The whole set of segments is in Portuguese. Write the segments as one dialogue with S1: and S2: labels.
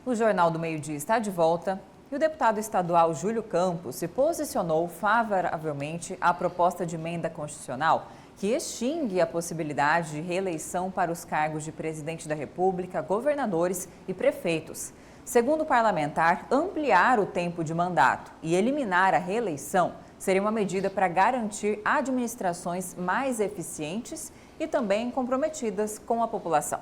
S1: O Jornal do Meio-Dia está de volta e o deputado estadual Júlio Campos se posicionou favoravelmente à proposta de emenda constitucional que extingue a possibilidade de reeleição para os cargos de presidente da República, governadores e prefeitos. Segundo o parlamentar, ampliar o tempo de mandato e eliminar a reeleição seria uma medida para garantir administrações mais eficientes e também comprometidas com a população.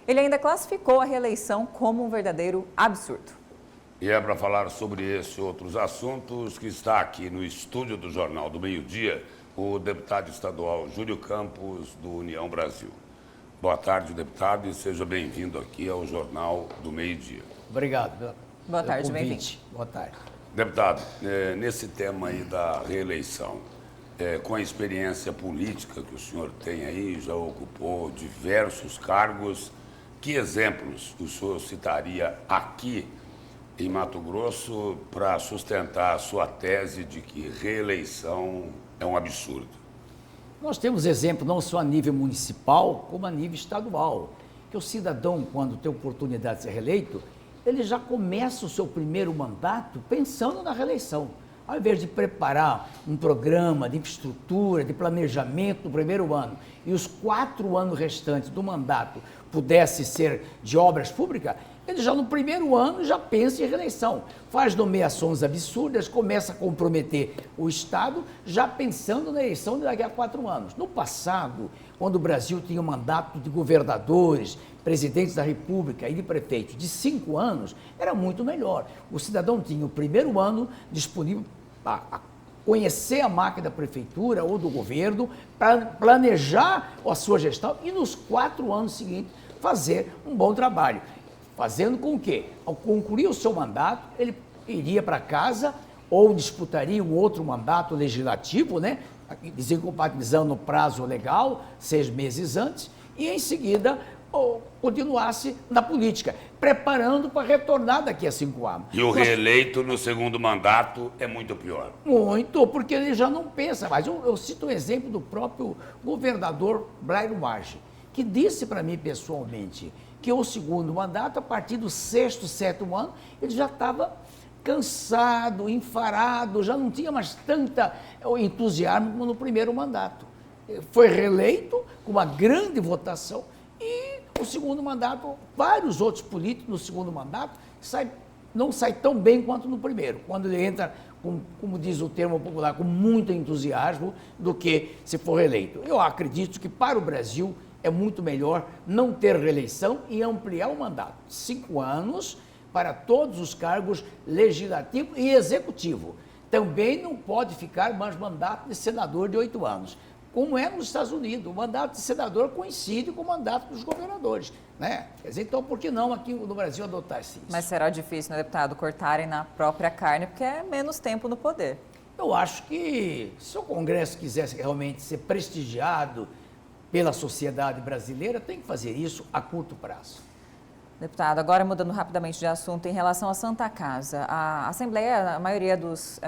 S1: Ele ainda classificou a reeleição como um verdadeiro absurdo.
S2: E é para falar sobre esse e outros assuntos que está aqui no estúdio do Jornal do Meio-Dia o deputado estadual Júlio Campos, do União Brasil. Boa tarde, deputado, e seja bem-vindo aqui ao Jornal do Meio-Dia.
S3: Obrigado.
S1: Boa tarde, bem-vindo.
S3: Boa tarde.
S2: Deputado, nesse tema aí da reeleição, com a experiência política que o senhor tem aí, já ocupou diversos cargos, que exemplos o senhor citaria aqui em Mato Grosso para sustentar a sua tese de que reeleição é um absurdo?
S3: Nós temos exemplo não só a nível municipal, como a nível estadual, que o cidadão, quando tem oportunidade de ser reeleito, ele já começa o seu primeiro mandato pensando na reeleição. Ao invés de preparar um programa de infraestrutura, de planejamento no primeiro ano e os 4 anos restantes do mandato pudesse ser de obras públicas, ele já no primeiro ano já pensa em reeleição. Faz nomeações absurdas, começa a comprometer o Estado, já pensando na eleição de daqui a 4 anos. No passado, quando o Brasil tinha um mandato de governadores, presidentes da República e de prefeitos de 5 anos, era muito melhor. O cidadão tinha o primeiro ano disponível para conhecer a máquina da prefeitura ou do governo, para planejar a sua gestão e nos 4 anos seguintes fazer um bom trabalho. Fazendo com que, ao concluir o seu mandato, ele iria para casa ou disputaria um outro mandato legislativo, né? Desincompatibilizando no prazo legal, 6 meses antes, e em seguida continuasse na política, preparando para retornar daqui a 5 anos.
S2: E o reeleito no segundo mandato é muito pior.
S3: Muito, porque ele já não pensa mais. Eu cito um exemplo do próprio governador Blairo Maggi, que disse para mim pessoalmente que o segundo mandato, a partir do 6º, 7º ano, ele já estava cansado, enfarado, já não tinha mais tanta entusiasmo como no primeiro mandato. Foi reeleito com uma grande votação e o segundo mandato, vários outros políticos no segundo mandato não saem tão bem quanto no primeiro, quando ele entra, como diz o termo popular, com muito entusiasmo do que se for reeleito. Eu acredito que para o Brasil é muito melhor não ter reeleição e ampliar o mandato. 5 anos para todos os cargos legislativo e executivo. Também não pode ficar mais mandato de senador de 8 anos. Como é nos Estados Unidos, o mandato de senador coincide com o mandato dos governadores, né? Quer dizer, então, por que não aqui no Brasil adotar isso?
S1: Mas será difícil, né, deputado, cortarem na própria carne, porque é menos tempo no poder.
S3: Eu acho que se o Congresso quisesse realmente ser prestigiado pela sociedade brasileira, tem que fazer isso a curto prazo.
S1: Deputado, agora mudando rapidamente de assunto, em relação à Santa Casa, a Assembleia, a maioria dos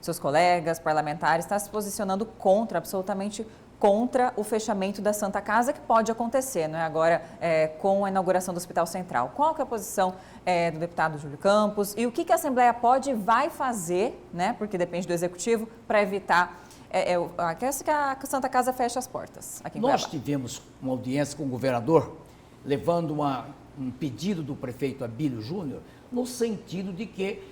S1: seus colegas parlamentares está se posicionando absolutamente contra o fechamento da Santa Casa, que pode acontecer, não é? Agora com a inauguração do Hospital Central. Qual que é a posição do deputado Júlio Campos e o que a Assembleia pode e vai fazer, né? Porque depende do Executivo, para evitar que a Santa Casa feche as portas aqui em
S3: Nós
S1: Cuiabá.
S3: tivemos uma audiência com o governador, levando um pedido do prefeito Abílio Júnior, no sentido de que,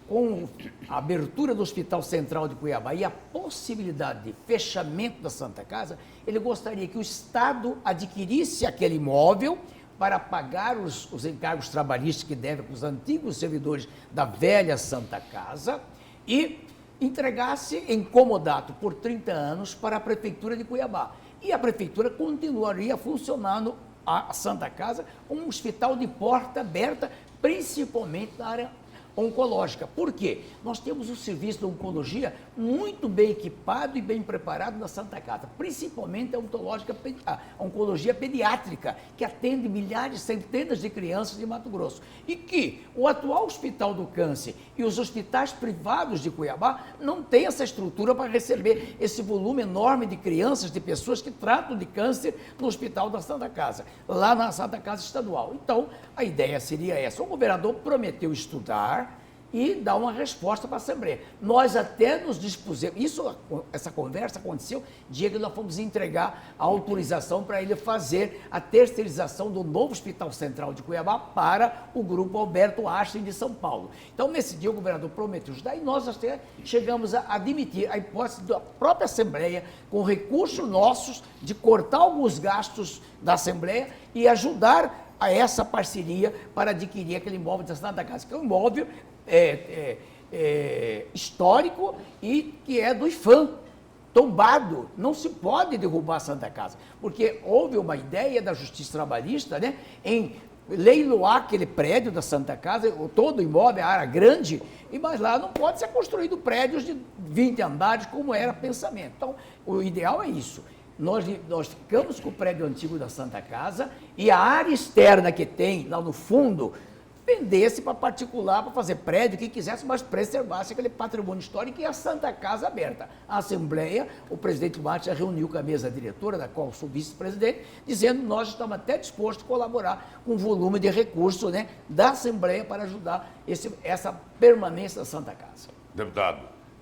S3: com a abertura do Hospital Central de Cuiabá e a possibilidade de fechamento da Santa Casa, ele gostaria que o Estado adquirisse aquele imóvel para pagar os encargos trabalhistas que deve para os antigos servidores da velha Santa Casa e entregasse em comodato por 30 anos para a Prefeitura de Cuiabá. E a Prefeitura continuaria funcionando a Santa Casa como um hospital de porta aberta, principalmente na área oncológica. Por quê? Nós temos um serviço de oncologia muito bem equipado e bem preparado na Santa Casa, principalmente a oncologia pediátrica, que atende milhares, centenas de crianças de Mato Grosso. E que o atual Hospital do Câncer e os hospitais privados de Cuiabá não têm essa estrutura para receber esse volume enorme de crianças, de pessoas que tratam de câncer no Hospital da Santa Casa, lá na Santa Casa Estadual. Então, a ideia seria essa. O governador prometeu estudar e dar uma resposta para a Assembleia. Nós até nos dispusemos, essa conversa aconteceu dia que nós fomos entregar a autorização para ele fazer a terceirização do novo Hospital Central de Cuiabá para o Grupo Alberto Einstein de São Paulo. Então, nesse dia, o governador prometeu estudar e nós até chegamos a admitir a hipótese da própria Assembleia, com recursos nossos, de cortar alguns gastos da Assembleia e ajudar a essa parceria para adquirir aquele imóvel da Santa Casa, que é um imóvel histórico e que é do IFAM, tombado. Não se pode derrubar a Santa Casa, porque houve uma ideia da Justiça Trabalhista, né, em leiloar aquele prédio da Santa Casa, todo o imóvel, a área grande, mas lá não pode ser construído prédios de 20 andares, como era pensamento. Então, o ideal é isso. Nós ficamos com o prédio antigo da Santa Casa e a área externa que tem lá no fundo vendesse para particular, para fazer prédio, que quisesse, mas preservasse aquele patrimônio histórico e a Santa Casa aberta. A Assembleia, o presidente Márcio reuniu com a mesa diretora, da qual sou vice-presidente, dizendo que nós estamos até dispostos a colaborar com o volume de recursos, né, da Assembleia para ajudar essa permanência da Santa Casa.
S2: Deputado,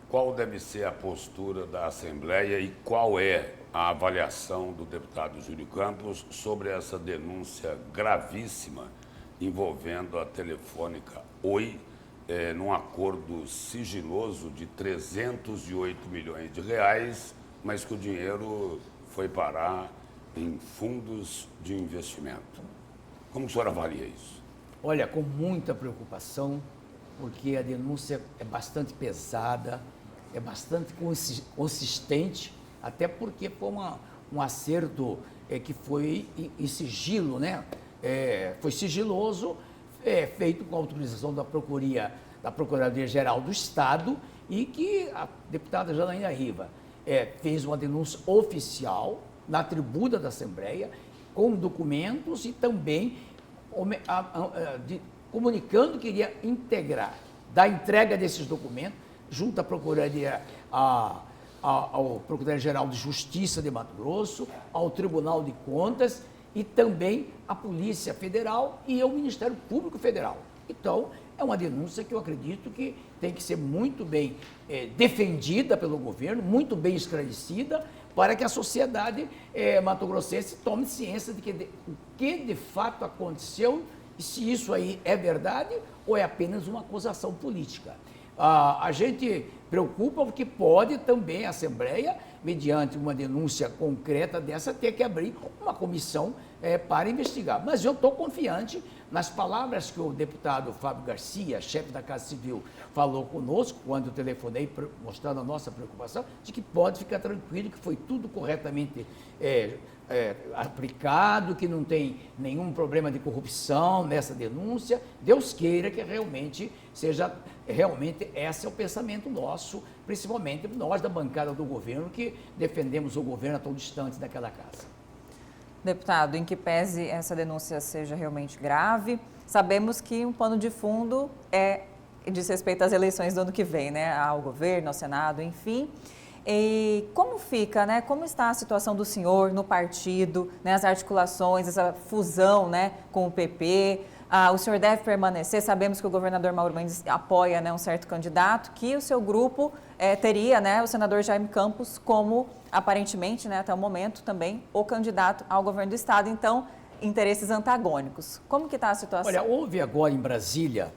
S2: qual deve ser a postura da Assembleia e qual é a avaliação do deputado Júlio Campos sobre essa denúncia gravíssima envolvendo a Telefônica Oi, num acordo sigiloso de 308 milhões de reais, mas que o dinheiro foi parar em fundos de investimento. Como o senhor avalia isso?
S3: Olha, com muita preocupação, porque a denúncia é bastante pesada, é bastante consistente, até porque foi um acerto que foi em sigilo, né? Foi sigiloso, feito com a autorização da Procuradoria-Geral do Estado e que a deputada Janaína Riva fez uma denúncia oficial na tribuna da Assembleia, com documentos e também comunicando que iria dar entrega desses documentos junto à Procuradoria, ao Procurador-Geral de Justiça de Mato Grosso, ao Tribunal de Contas e também à Polícia Federal e ao Ministério Público Federal. Então, é uma denúncia que eu acredito que tem que ser muito bem defendida pelo governo, muito bem esclarecida, para que a sociedade mato-grossense tome ciência de que o que de fato aconteceu e se isso aí é verdade ou é apenas uma acusação política. A gente preocupa porque pode também a Assembleia, mediante uma denúncia concreta dessa, ter que abrir uma comissão para investigar. Mas eu estou confiante nas palavras que o deputado Fábio Garcia, chefe da Casa Civil, falou conosco quando eu telefonei mostrando a nossa preocupação, de que pode ficar tranquilo, que foi tudo corretamente aplicado, que não tem nenhum problema de corrupção nessa denúncia. Deus queira que realmente esse é o pensamento nosso, principalmente nós da bancada do governo, que defendemos o governo a tão distante daquela casa.
S1: Deputado, em que essa denúncia seja realmente grave, sabemos que um pano de fundo diz respeito às eleições do ano que vem, né? Ao governo, ao Senado, enfim. E como fica, né? Como está a situação do senhor no partido, né? As articulações, essa fusão, né, com o PP? O senhor deve permanecer? Sabemos que o governador Mauro Mendes apoia, né, um certo candidato, que o seu grupo teria, né, o senador Jaime Campos como, aparentemente, né, até o momento, também o candidato ao governo do estado. Então, interesses antagônicos. Como que está a situação?
S3: Olha, houve agora em Brasília,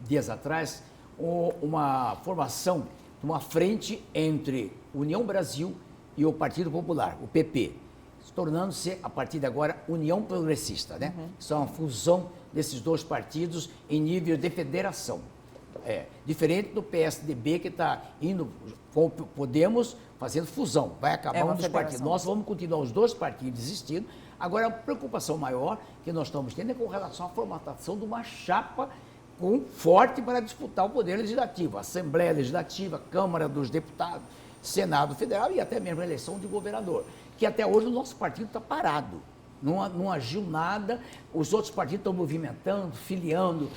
S3: dias atrás, uma formação de uma frente entre União Brasil e o Partido Popular, o PP, tornando-se, a partir de agora, União Progressista, né? Isso é uma fusão desses dois partidos em nível de federação. Diferente do PSDB, que está indo com o Podemos fazendo fusão, vai acabar um dos partidos. Nós vamos continuar os dois partidos existindo. Agora, a preocupação maior que nós estamos tendo é com relação à formatação de uma chapa forte para disputar o poder legislativo, Assembleia Legislativa, Câmara dos Deputados, Senado Federal e até mesmo a eleição de governador, que até hoje o nosso partido está parado. Não agiu nada, os outros partidos estão movimentando, filiando,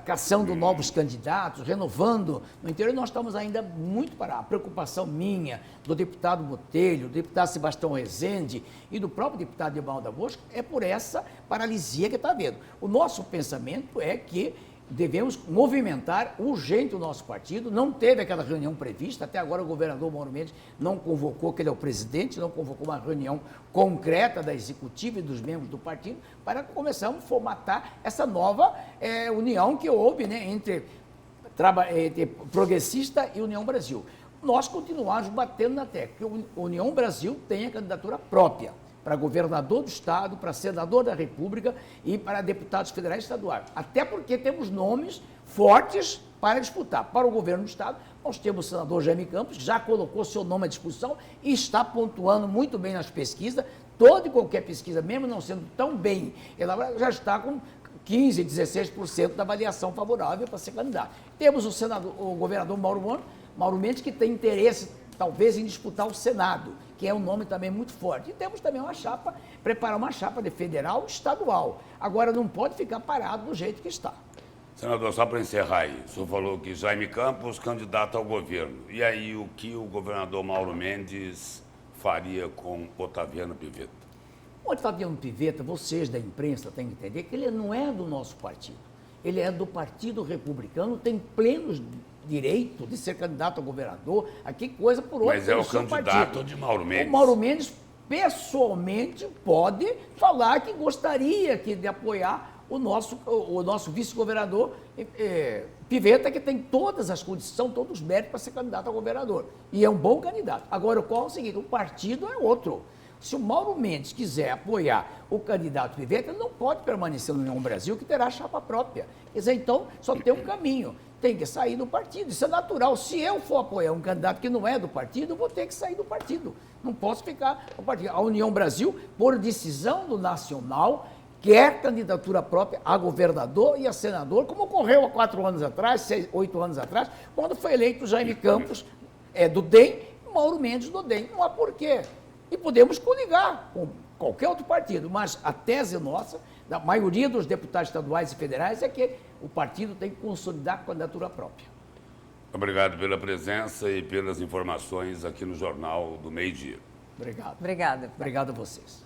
S3: caçando novos candidatos, renovando. No interior nós estamos ainda muito parados. A preocupação minha, do deputado Botelho, do deputado Sebastião Rezende e do próprio deputado Evaldo da Bosca é por essa paralisia que está havendo. O nosso pensamento é que devemos movimentar urgente o nosso partido. Não teve aquela reunião prevista, até agora o governador Mauro Mendes não convocou, que ele é o presidente, não convocou uma reunião concreta da executiva e dos membros do partido para começarmos a formatar essa nova união que houve, né, entre Progressista e União Brasil. Nós continuamos batendo na tecla que a União Brasil tem a candidatura própria para governador do Estado, para senador da República e para deputados federais e estaduais. Até porque temos nomes fortes para disputar. Para o governo do Estado, nós temos o senador Jaime Campos, que já colocou seu nome à disposição e está pontuando muito bem nas pesquisas. Toda e qualquer pesquisa, mesmo não sendo tão bem elaborada, já está com 15%, 16% da avaliação favorável para ser candidato. Temos o governador Mauro Mendes, que tem interesse, talvez, em disputar o Senado, que é um nome também muito forte. E temos também preparar uma chapa de federal e estadual. Agora, não pode ficar parado do jeito que está.
S2: Senador, só para encerrar aí, o senhor falou que Jaime Campos, candidato ao governo. E aí, o que o governador Mauro Mendes faria com Otaviano Pivetta?
S3: O Otaviano Pivetta, vocês da imprensa têm que entender que ele não é do nosso partido. Ele é do Partido Republicano, tem plenos direito de ser candidato a governador, aqui coisa por outra.
S2: Mas é o candidato de Mauro Mendes.
S3: O Mauro Mendes, pessoalmente, pode falar que gostaria de apoiar o nosso vice-governador Pivetta, que tem todas as condições, todos os méritos para ser candidato a governador. E é um bom candidato. Agora, qual é o seguinte? O partido é outro. Se o Mauro Mendes quiser apoiar o candidato Pivetta, ele não pode permanecer no União Brasil, que terá chapa própria. Quer dizer, então, só tem um caminho. Tem que sair do partido. Isso é natural. Se eu for apoiar um candidato que não é do partido, eu vou ter que sair do partido. Não posso ficar no partido. A União Brasil, por decisão do Nacional, quer candidatura própria a governador e a senador, como ocorreu há 4 anos atrás, 8 anos atrás, quando foi eleito Jaime Campos do DEM e Mauro Mendes do DEM. Não há porquê. E podemos coligar com qualquer outro partido, mas a tese nossa, da maioria dos deputados estaduais e federais, é que o partido tem que consolidar a candidatura própria.
S2: Obrigado pela presença e pelas informações aqui no Jornal do Meio-Dia.
S3: Obrigado.
S1: Obrigada.
S3: Obrigado a vocês.